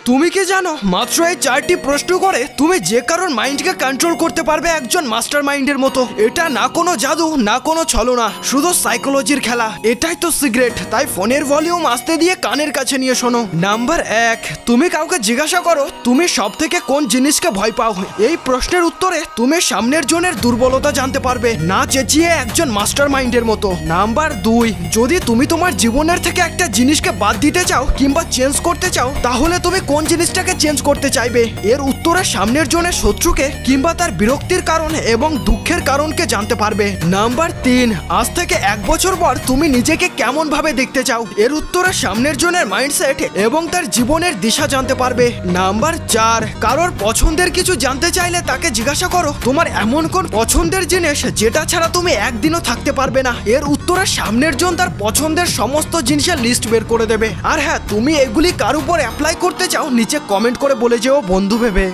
তুমি কি জানো মাত্র এই 4টি প্রশ্ন করে তুমি যে কারোর মাইন্ডকে কন্ট্রোল করতে পারবে একজন মাস্টার মাইন্ডের মতো। এটা না কোনো জাদু না কোনো ছলনা, শুধু সাইকোলজির খেলা। এটাই তো সিক্রেট। তাই ফোনের ভলিউম আস্তে দিয়ে কানের কাছে নিয়ে শোনো। নাম্বার 1, তুমি কাউকে জিজ্ঞাসা করো তুমি সব থেকে কোন জিনিসকে ভয় পাও। এই প্রশ্নের উত্তরে তুমি সামনের জনের দুর্বলতা জানতে পারবে, না চেঁচিয়ে একজন মাস্টার মাইন্ডের মতো। নাম্বার 2, যদি তুমি তোমার জীবনের থেকে একটা জিনিসকে বাদ দিতে চাও কিংবা চেঞ্জ করতে চাও, তাহলে তুমি কোন জিনিসটাকে চেঞ্জ করতে চাইবে। এর উত্তরে সামনের জনের শত্রুকে কিংবা তার বিরক্তির কারণ এবং দুঃখের কারণকে জানতে পারবে। নাম্বার 3, আজ থেকে 1 বছর পর তুমি নিজেকে কেমন ভাবে দেখতে চাও। এর উত্তরে সামনের জনের মাইন্ডসেট এবং তার জীবনের দিশা জানতে পারবে। নাম্বার 4, কারোর পছন্দের কিছু জানতে চাইলে তাকে জিজ্ঞাসা করো তোমার এমন কোন পছন্দের জিনিস যেটা ছাড়া তুমি একদিনও থাকতে পারবে না। এর উত্তরে সামনের জন তার পছন্দের সমস্ত জিনিসের লিস্ট বের করে দেবে। আর হ্যাঁ, তুমি এগুলি কার উপর অ্যাপ্লাই করতে চাও নিচে কমেন্ট করে বলে যেও বন্ধু ভেবে।